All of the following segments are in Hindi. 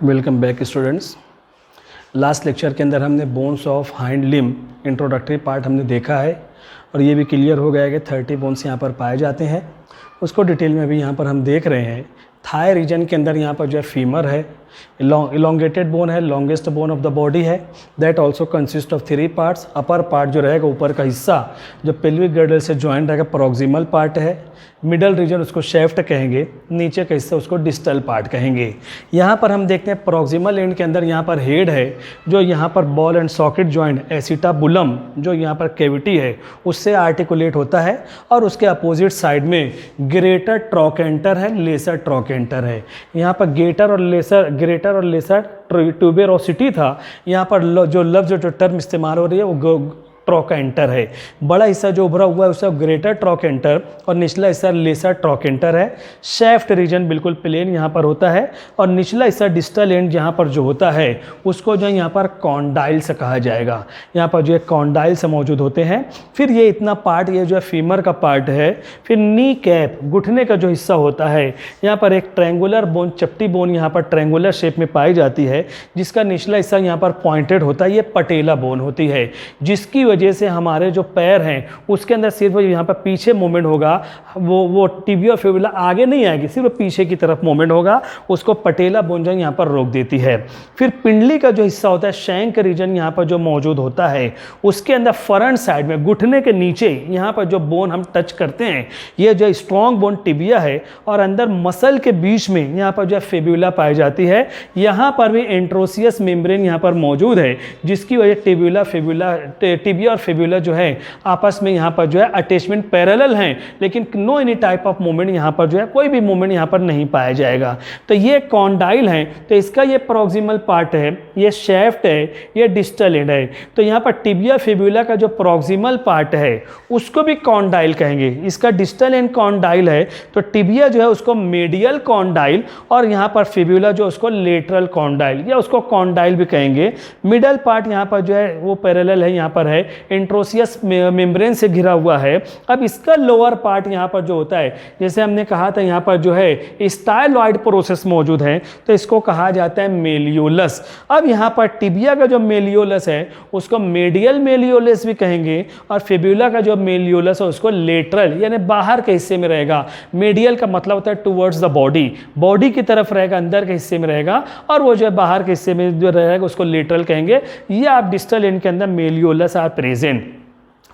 Welcome back students. Last lecture के अंदर हमने bones of hind limb introductory part हमने देखा है और ये भी क्लियर हो गया है कि 30 बोन्स यहाँ पर पाए जाते हैं। उसको डिटेल में भी यहाँ पर हम देख रहे हैं। थाई रीजन के अंदर यहाँ पर जो है फीमर है, इलोंगेटेड बोन है, longest bone of the body है। That also consist of 3 parts. Upper part जो रहेगा, ऊपर का हिस्सा जो पेल्विक गर्डल से ज्वाइंट रहेगा, प्रॉक्सिमल पार्ट है। मिडल रीजन उसको शेफ्ट कहेंगे, नीचे का हिस्सा उसको डिस्टल पार्ट कहेंगे। यहाँ पर हम देखते हैं प्रॉक्सिमल एंड के अंदर यहाँ पर हेड है, जो यहाँ पर ball and socket joint acetabulum जो यहाँ पर कैविटी है उससे आर्टिकुलेट होता है, और उसके अपोजिट साइड में ग्रेटर ट्रोकेंटर है, लेसर ट्रोकेंटर है। यहाँ पर ग्रेटर और लेसर ट्यूबेरोसिटी था। यहाँ पर जो लफ्ज़ जो टर्म इस्तेमाल हो रही है वो ट्रोकेंटर है। बड़ा हिस्सा जो उभरा हुआ है उसका ग्रेटर ट्रोकेंटर और निचला हिस्सा लेसर ट्रोकेंटर है। शेफ्ट रीजन बिल्कुल प्लेन यहाँ पर होता है, और निचला हिस्सा डिस्टल एंड यहाँ पर जो होता है उसको जो यहाँ पर कॉन्डाइल्स कहा जाएगा। यहाँ पर जो है कॉन्डाइल्स मौजूद होते हैं। फिर ये इतना पार्ट, ये जो है फीमर का पार्ट है। फिर नी कैप, घुटने का जो हिस्सा होता है, यहाँ पर एक ट्रैंगुलर बोन, चपटी बोन यहाँ पर ट्रैंगुलर शेप में पाई जाती है, जिसका निचला हिस्सा यहाँ पर पॉइंटेड होता है। ये पटेला बोन होती है, जिसकी वजह से हमारे जो पैर हैं उसके अंदर सिर्फ यहाँ पर पीछे मूवमेंट होगा, वो टिबिया फिबुला आगे नहीं आएगी, सिर्फ पीछे की तरफ मूवमेंट होगा। उसको पटेला बोन जो यहाँ पर रोक देती है। फिर पिंडली का जो हिस्सा होता है, शैंक रीजन यहाँ पर जो मौजूद होता है, उसके अंदर फ्रंट साइड में घुटने के नीचे यहाँ पर जो बोन हम टच करते हैं, ये जो स्ट्रॉन्ग बोन टिबिया है, और अंदर मसल के बीच में यहाँ पर जो फिबुला पाई जाती है। यहाँ पर भी एंट्रोसियस मेम्ब्रेन यहाँ पर मौजूद है, जिसकी वजह टिबिया और फिबुला जो है आपस में यहाँ पर जो है अटैचमेंट पैरेलल हैं, लेकिन no any type of movement यहाँ पर जो है कोई भी मूवमेंट यहाँ पर नहीं पाया जाएगा। तो ये कॉन्डाइल है, तो इसका ये प्रॉक्सिमल पार्ट है, ये शेफ्ट है, ये डिस्टल एंड है। तो यहाँ पर टिबिया फिबुला का जो प्रॉक्सिमल पार्ट है उसको भी कॉन्डाइल कहेंगे। इसका डिस्टल एंड कॉन्डाइल है, तो टिबिया जो है उसको मेडियल कॉन्डाइल, और यहाँ पर फिबुला जो उसको लेटरल कॉन्डाइल या उसको कॉन्डाइल भी कहेंगे। मिडल पार्ट यहाँ पर जो है वो पैरेलल है, यहाँ पर है एंट्रोसियस मेम्ब्रेन से घिरा हुआ है। अब इसका लोअर पार्ट यहाँ पर जो होता है, जैसे हमने कहा था यहाँ पर जो है स्टाइलॉइड प्रोसेस मौजूद है, तो इसको कहा जाता है मेलियोलस। अब यहाँ पर टिबिया का जो मेलियोलस है उसको मेडियल मेलियोलस भी कहेंगे, और फिबुला का जो मेलियोलस है उसको लेटरल यानी बाहर के हिस्से में रहेगा। मेडियल का मतलब होता है टुवर्ड्स द बॉडी, बॉडी की तरफ रहेगा, अंदर के हिस्से में रहेगा, और वो जो है बाहर के हिस्से में जो रहेगा उसको लेटरल कहेंगे। ये आप डिस्टल एंड के अंदर मेलियोलस आर प्रेजेंट।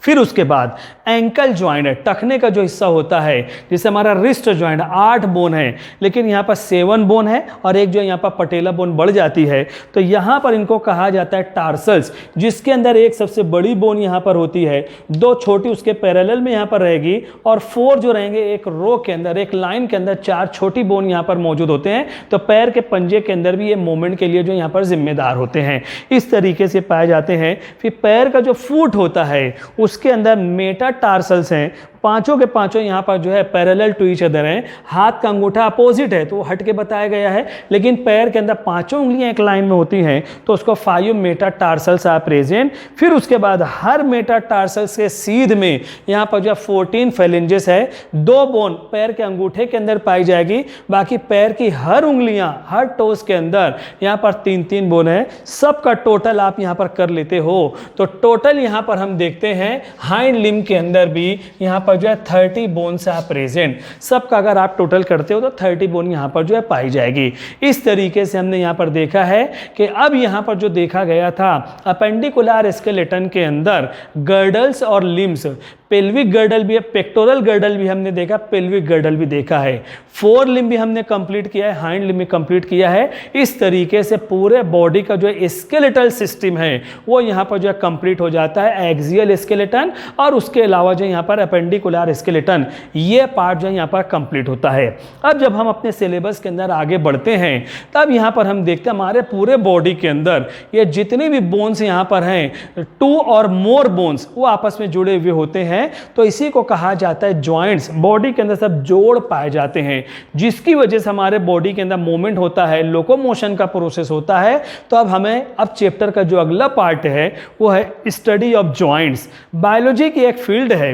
फिर उसके बाद एंकल ज्वाइंट है, टखने का जो हिस्सा होता है, जैसे हमारा रिस्ट ज्वाइंट 8 बोन है, लेकिन यहाँ पर 7 बोन है, और एक जो यहाँ पर पटेला बोन बढ़ जाती है, तो यहाँ पर इनको कहा जाता है टार्सल्स, जिसके अंदर एक सबसे बड़ी बोन यहाँ पर होती है, 2 छोटी उसके पैरेलल में यहाँ पर रहेगी, और 4 जो रहेंगे एक रो के अंदर, एक लाइन के अंदर 4 छोटी बोन यहाँ पर मौजूद होते हैं। तो पैर के पंजे के अंदर भी ये मूवमेंट के लिए जो यहाँ पर जिम्मेदार होते हैं, इस तरीके से पाए जाते हैं। फिर पैर का जो फुट होता है उसके अंदर मेटाटार्सल्स हैं, पांचों के पांचों यहाँ पर जो है पैरेलल टू ईच अदर हैं। हाथ का अंगूठा अपोजिट है तो वो हट के बताया गया है, लेकिन पैर के अंदर पांचों उंगलियां एक लाइन में होती हैं, तो उसको 5 मेटाटार्सल्स आर प्रेजेंट। फिर उसके बाद हर मेटाटार्सल्स के सीध में यहाँ पर जो 14 फेलेंजेस है, 2 बोन पैर के अंगूठे के अंदर पाई जाएगी, बाकी पैर की हर उंगलियां, हर टोस के अंदर यहाँ पर 3-3 बोन है। सबका टोटल आप यहाँ पर कर लेते हो, तो टोटल यहाँ पर हम देखते हैं हाइंड लिम्ब के अंदर भी यहाँ पर जो है 30 बोन्स आर प्रेजेंट। सबका अगर आप टोटल करते हो तो 30 बोन यहाँ पर जो है पाई जाएगी। इस तरीके से हमने यहाँ पर देखा है कि अब यहाँ पर जो देखा गया था अपेंडिकुलर स्केलेटन के अंदर गर्डल्स और लिम्स, पेल्विक गर्डल भी है, पेक्टोरल गर्डल भी हमने देखा, पेल्विक गर्डल भी देखा है, 4 लिम्ब भी हमने कंप्लीट किया है, हाइंड लिम्ब भी कंप्लीट किया है। इस तरीके से पूरे बॉडी का जो स्केलेटल सिस्टम है वो यहाँ पर जो है कंप्लीट हो जाता है। एक्सियल स्केलेटन और उसके अलावा जो यहाँ पर अपेंडिकुलर स्केलेटन, ये पार्ट जो यहाँ पर कंप्लीट होता है। अब जब हम अपने सिलेबस के अंदर आगे बढ़ते हैं, तब यहाँ पर हम देखते हैं हमारे पूरे बॉडी के अंदर ये जितने भी बोन्स यहाँ पर हैं, 2 और मोर बोन्स वो आपस में जुड़े हुए होते हैं, तो इसी को कहा जाता है जॉइंट्स। बॉडी के अंदर सब जोड़ पाए जाते हैं, जिसकी वजह से हमारे बॉडी के अंदर मूवमेंट होता है, लोकोमोशन का प्रोसेस होता है। तो अब चैप्टर का जो अगला पार्ट है वो है स्टडी ऑफ जॉइंट्स। बायोलॉजी की एक फील्ड है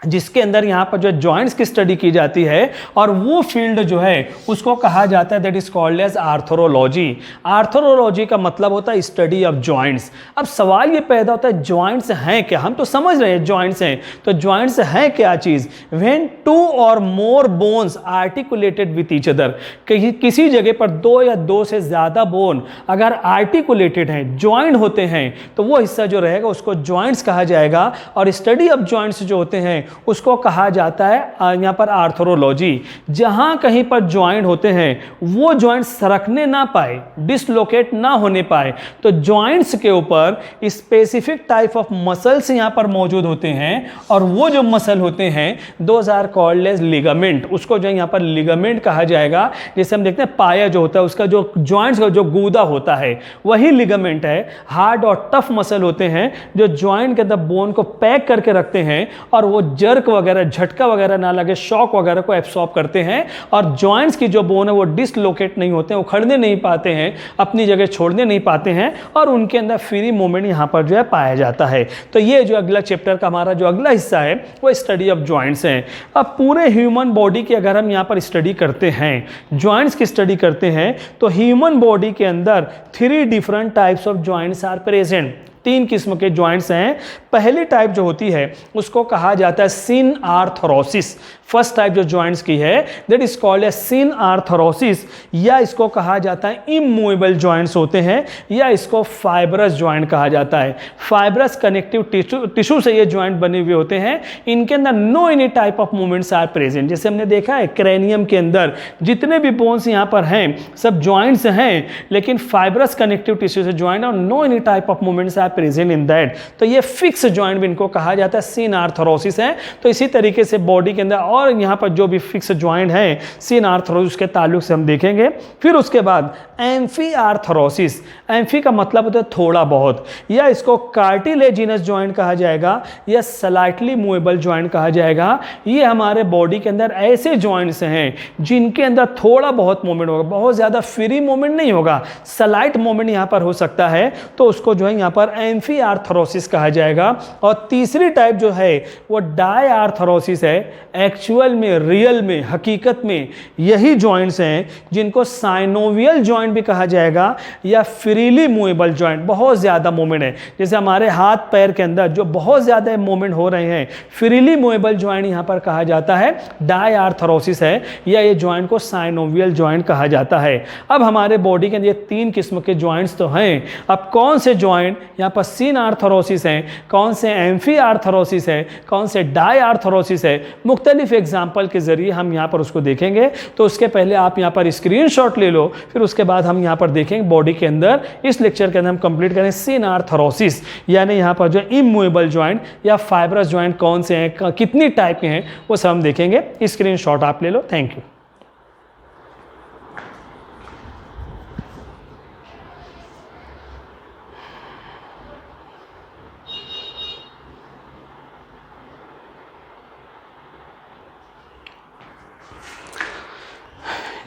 जिसके अंदर यहाँ पर जो जॉइंट्स की स्टडी की जाती है, और वो फील्ड जो है उसको कहा जाता है दैट इज कॉल्ड एज आर्थरोलॉजी। आर्थरोलॉजी का मतलब होता है स्टडी ऑफ जॉइंट्स। अब सवाल ये पैदा होता है जॉइंट्स हैं क्या? हम तो समझ रहे हैं जॉइंट्स हैं, तो जॉइंट्स हैं क्या चीज? व्हेन टू और more bones articulated with each other, किसी जगह पर दो या दो से ज्यादा बोन अगर आर्टिकुलेटेड हैं, ज्वाइंट होते हैं, तो वो हिस्सा जो रहेगा उसको जॉइंट्स कहा जाएगा। और स्टडी ऑफ जॉइंट्स जो होते हैं उसको कहा जाता है यहां पर आर्थरोलॉजी। जहां कहीं पर ज्वाइंट होते हैं वो ज्वाइंट सरकने ना पाए, डिसलोकेट ना होने पाए, तो ज्वाइंट्स के ऊपर स्पेसिफिक टाइप ऑफ मसल्स यहां पर मौजूद होते हैं, और वो जो मसल होते हैं those are called as ligament. उसको जो यहां पर लिगामेंट कहा जाएगा। जैसे हम देखते हैं पाया जो होता है उसका जो ज्वाइंट्स का जो गूदा होता है वही लिगामेंट है। हार्ड और टफ मसल होते हैं जो ज्वाइंट के अंदर बोन को पैक करके रखते हैं, और वो जर्क वगैरह, झटका वगैरह ना लगे, शॉक वगैरह को एब्सॉर्ब करते हैं, और जॉइंट्स की जो बोन है वो डिसलोकेट नहीं होते हैं, उखड़ने नहीं पाते हैं, अपनी जगह छोड़ने नहीं पाते हैं, और उनके अंदर फ्री मूवमेंट यहां पर जो है पाया जाता है। तो ये जो अगला चैप्टर का हमारा जो अगला हिस्सा है वो स्टडी ऑफ जॉइंट्स है। अब पूरे ह्यूमन बॉडी की अगर हम यहां पर स्टडी करते हैं, जॉइंट्स की स्टडी करते हैं, तो ह्यूमन बॉडी के अंदर 3 different types of joints are present. 3 किस्म के जॉइंट्स हैं। पहली टाइप जो होती है उसको कहा जाता है सिन आर्थरोसिस। फर्स्ट टाइप जो जॉइंट्स की है दैट इज कॉल्ड ए सिन आर्थरोसिस, या इसको कहा जाता है इमूवेबल जॉइंट्स होते हैं, या इसको फाइब्रस जॉइंट कहा जाता है। फाइब्रस कनेक्टिव टिश्यू से ये जॉइंट बने हुए होते हैं। इनके अंदर no any type of movements are present. जैसे हमने देखा है क्रेनियम के अंदर जितने भी बोन्स यहाँ पर हैं सब जॉइंट्स हैं, लेकिन फाइब्रस कनेक्टिव टिश्यू से जॉइंट और no any type of movements are present in that. तो ये फिक्स जॉइंट भी इनको कहा जाता है, सिन आर्थरोसिस है। तो इसी तरीके से बॉडी के अंदर और यहाँ पर जो भी फिक्स जॉइंट है सिन आर्थरोसिस के ताल्लुक से हम देखेंगे। फिर उसके बाद एम्फी आर्थरोसिस। एम्फी का मतलब होता है थोड़ा बहुत, या इसको कार्टिलेजिनस जॉइंट कहा जाएगा, या स्लाइटली मूवेबल जॉइंट कहा जाएगा। ये हमारे बॉडी के अंदर ऐसे जॉइंट्स हैं जिनके अंदर थोड़ा बहुत मूवमेंट होगा, बहुत ज्यादा फ्री मूवमेंट नहीं होगा, स्लाइट मूवमेंट यहाँ पर हो सकता है, तो उसको जो है यहाँ पर एम्फी आर्थरोसिस कहा जाएगा। और तीसरी टाइप जो है वो डाई आर्थरोसिस है। एक्चुअल में, रियल में, हकीकत में यही जॉइंट्स हैं जिनको साइनोवियल जॉइंट भी कहा जाएगा, या फ्रीली मूवेबल जॉइंट। बहुत ज्यादा मूवमेंट है, जैसे हमारे हाथ पैर के अंदर जो बहुत ज्यादा मूवमेंट हो रहे हैं, फ्रीली मूवेबल जॉइंट यहां पर कहा जाता है डाई आर्थरोसिस है, या ये जॉइंट को साइनोवियल जॉइंट कहा जाता है। अब हमारे बॉडी के अंदर ये 3 किस्म के जॉइंट्स तो हैं। अब कौन से जॉइंट यहाँ पर सिन आर्थरोसिस है, कौन से एम्फी आर्थरोसिस है, कौन से डाई आर्थरोसिस है, मुख्तलिफ एग्जाम्पल के जरिए हम यहाँ पर उसको देखेंगे। तो उसके पहले आप यहाँ पर स्क्रीनशॉट ले लो, फिर उसके बाद हम यहाँ पर देखेंगे बॉडी के अंदर। इस लेक्चर के अंदर हम कंप्लीट करें सिन आर्थरोसिस, यानी यहाँ पर जो इमूवेबल जॉइंट या फाइब्रस जॉइंट कौन से हैं, कितनी टाइप के हैं, वो सब हम देखेंगे। स्क्रीनशॉट आप ले लो। Thank you.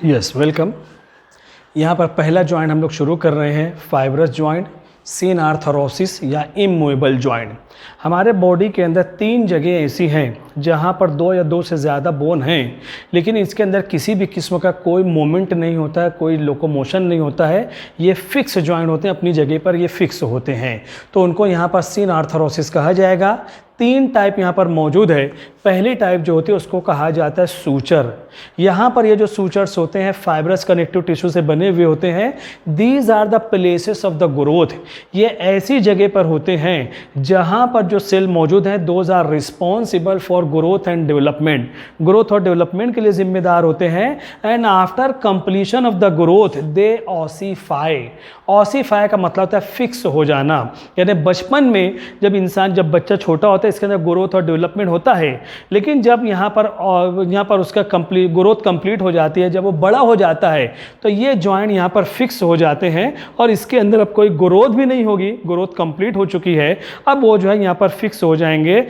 Yes, welcome. यहाँ पर पहला जॉइंट हम लोग शुरू कर रहे हैं, फाइब्रस जॉइंट, सिन आर्थरोसिस या इमूवेबल जॉइंट। हमारे बॉडी के अंदर 3 जगह ऐसी हैं जहाँ पर 2 या 2 से ज़्यादा बोन हैं, लेकिन इसके अंदर किसी भी किस्म का कोई मोमेंट नहीं होता है, कोई लोकोमोशन नहीं होता है। ये फिक्स जॉइंट होते हैं, अपनी जगह पर ये फिक्स होते हैं, तो उनको यहाँ पर सिन आर्थरोसिस कहा जाएगा। 3 टाइप यहाँ पर मौजूद है। पहली टाइप जो होती है उसको कहा जाता है सूचर। यहाँ पर ये जो सूचर्स होते हैं फाइब्रस कनेक्टिव टिश्यू से बने हुए होते हैं। These are the places of the growth. ये ऐसी जगह पर होते हैं जहाँ पर जो सेल मौजूद हैं those are responsible for growth and development. Growth और डेवलपमेंट के लिए जिम्मेदार होते हैं। And after completion of the growth they ossify. Ossify का मतलब होता है फिक्स हो जाना, यानी बचपन में जब इंसान, जब बच्चा छोटा होता है इसके अंदर ग्रोथ और डेवलपमेंट होता है, लेकिन जब यहाँ पर उसका ग्रोथ कंप्लीट हो जाती है, जब वो बड़ा हो जाता है तो ये जॉइंट यहाँ पर फिक्स हो जाते हैं और इसके अंदर अब कोई ग्रोथ भी नहीं होगी, ग्रोथ कंप्लीट हो चुकी है, अब वो जो है यहाँ पर फिक्स हो जाएंगे।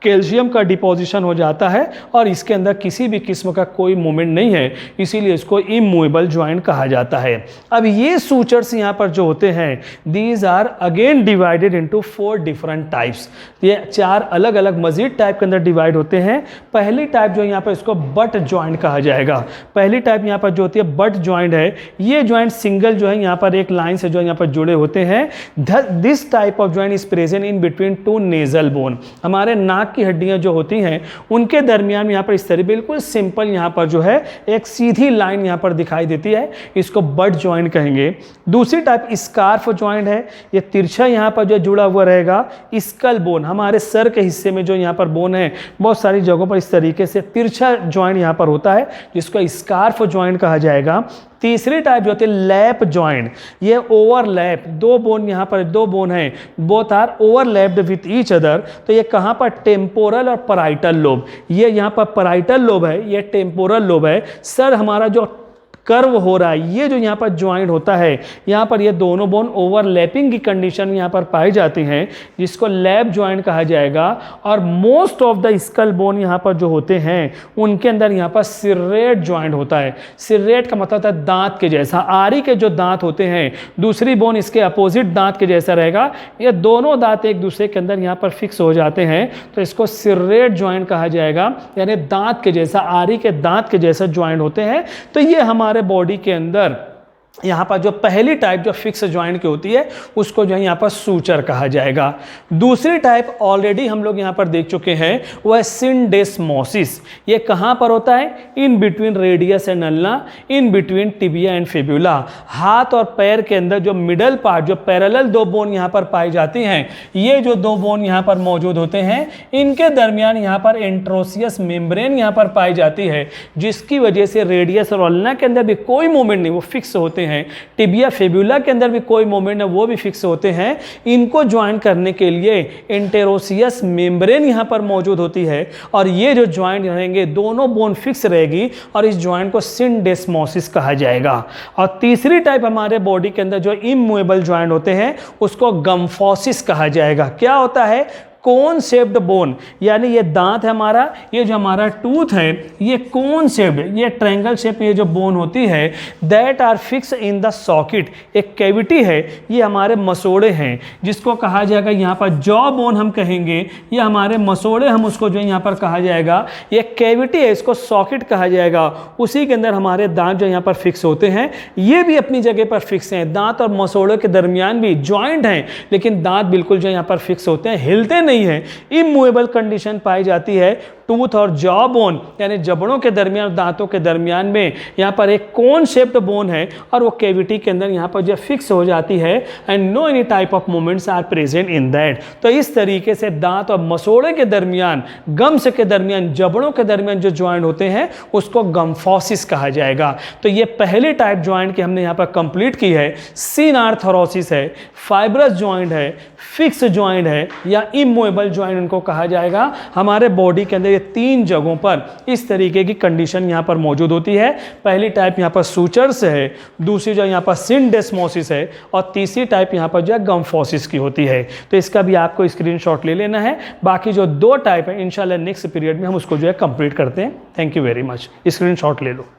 कैल्शियम का डिपोजिशन हो जाता है और इसके अंदर किसी भी किस्म का कोई मूवमेंट नहीं है, इसीलिए इसको इमूवेबल जॉइंट कहा जाता है। अब ये सूचर्स यहाँ पर जो होते हैं, these are again divided into 4 different types. ये 4 अलग अलग मजीद टाइप के अंदर डिवाइड होते हैं। पहली टाइप जो यहाँ पर इसको बट जॉइंट कहा जाएगा। पहली टाइप यहाँ पर जो होती है बट जॉइंट है, ये जॉइंट सिंगल जो है यहाँ पर एक लाइन से जो यहाँ पर जुड़े होते हैं। This type of joint is present in between 2 nasal bone. हमारे नाक की हड्डियां जो होती हैं उनके दरमियान यहाँ पर इस तरह बिल्कुल सिंपल यहाँ पर जो है एक सीधी लाइन यहाँ पर दिखाई देती है, इसको बट जॉइंट कहेंगे। दूसरी टाइप स्कार्फ जॉइंट है, ये तिरछा यहाँ पर जो जुड़ा हुआ रहेगा। स्कल बोन, हमारे सर के हिस्से में जो यहाँ पर बोन है बहुत सारी जगहों पर इस तरीके से तिरछा जॉइंट यहाँ पर होता है, जिसको स्कार्फ जॉइंट कहा जाएगा। तीसरी टाइप जो होती है लैप जॉइंट, ये ओवरलैप, 2 बोन यहाँ पर 2 बोन है, both are overlapped with each other. तो ये कहाँ पर टेम्पोरल और पैराइटल लोब, ये यहाँ पर पैराइटल लोब है, ये टेम्पोरल लोब है। सर हमारा जो कर्व हो रहा है, ये जो यहाँ पर ज्वाइंट होता है, यहाँ पर ये दोनों बोन ओवरलैपिंग की कंडीशन यहाँ पर पाई जाती हैं, जिसको लैप ज्वाइंट कहा जाएगा। और most of the skull bone यहाँ पर जो होते हैं उनके अंदर यहाँ पर सिर्रेट ज्वाइंट होता है। सिर्रेट का मतलब होता है दांत के जैसा। आरी के जो दांत होते हैं, दूसरी बोन इसके अपोजिट दांत के जैसा रहेगा, ये दोनों दांत एक दूसरे के अंदर यहाँ पर फिक्स हो जाते हैं, तो इसको सिर्रेट ज्वाइंट कहा जाएगा। यानी दांत के जैसा, आरी के दांत के जैसा ज्वाइंट होते हैं। तो ये हमारे बॉडी के अंदर यहाँ पर जो पहली टाइप जो फिक्स जॉइंट की होती है उसको जो है यहाँ पर सूचर कहा जाएगा। दूसरी टाइप ऑलरेडी हम लोग यहाँ पर देख चुके हैं, वह सिंडेस्मोसिस। ये कहाँ पर होता है? In between radius and ulna, in between tibia and fibula. हाथ और पैर के अंदर जो मिडल पार्ट, जो पैरेलल 2 बोन यहाँ पर पाई जाती हैं, ये जो 2 बोन यहाँ पर मौजूद होते हैं, इनके दरमियान यहाँ पर एंट्रोसियस मेम्ब्रेन यहाँ पर पाई जाती है, जिसकी वजह से रेडियस और अल्ना के अंदर भी कोई मूवमेंट नहीं, वो फिक्स होते हैं। टिबिया फिब्यूला के अंदर भी कोई मूवमेंट है, वो भी फिक्स होते हैं। इनको ज्वाइन करने के लिए एंटेरोसियस मेम्ब्रेन यहां पर मौजूद होती है, और ये जो ज्वाइंट रहेंगे दोनों बोन फिक्स रहेगी, और इस ज्वाइंट को सिंडेस्मोसिस कहा जाएगा। और तीसरी टाइप हमारे बॉडी के अंदर जो इमूवेबल ज्वाइंट होते हैं उसको गम्फोसिस कहा जाएगा। क्या होता है? कोन शेप्ड बोन, यानी ये दांत है हमारा, ये जो हमारा टूथ है, ये कोन शेप्ड, ये ट्रायंगल शेप में ये जो बोन होती है, that are fix in the socket. एक कैविटी है, ये हमारे मसोड़े हैं, जिसको कहा जाएगा यहाँ पर जॉ बोन हम कहेंगे। ये हमारे मसोड़े, हम उसको जो है यहाँ पर कहा जाएगा। ये कैविटी है, इसको सॉकेट कहा जाएगा। उसी के अंदर हमारे दांत जो यहाँ पर फिक्स होते हैं, ये भी अपनी जगह पर फिक्स हैं। दांत और मसोड़े के दरमियान भी ज्वाइंट हैं, लेकिन दांत बिल्कुल जो यहाँ पर फिक्स होते हैं, हिलते नहीं है। इमूवेबल कंडीशन पाई जाती है टूथ और जॉ बोन, यानी जबड़ों के दरमियान, दांतों के दरमियान में यहाँ पर एक कोन शेप्ड बोन है, और वो कैविटी के अंदर यहाँ पर जो फिक्स हो जाती है, and no any type of movements are present in that. तो इस तरीके से दांत और मसोड़े के दरमियान, गम्स के दरमियान, जबड़ों के दरमियान जो ज्वाइंट होते हैं उसको गम्फोसिस कहा जाएगा। तो ये पहली टाइप ज्वाइंट की हमने यहाँ पर कंप्लीट की है। सिनार्थरोसिस है, फाइब्रस ज्वाइंट है, फिक्स ज्वाइंट है, या इमूवेबल ज्वाइंट उनको कहा जाएगा। हमारे बॉडी के अंदर ये 3 जगहों पर इस तरीके की कंडीशन यहाँ पर मौजूद होती है। पहली टाइप यहाँ पर सूचर्स है, दूसरी जो यहाँ पर सिंडेस्मोसिस है, और तीसरी टाइप यहाँ पर जो है गम्फोसिस की होती है। तो इसका भी आपको स्क्रीनशॉट ले लेना है। बाकी जो 2 टाइप है इंशाल्लाह नेक्स्ट पीरियड में हम उसको जो है कंप्लीट करते हैं। Thank you very much. Screenshot ले लो।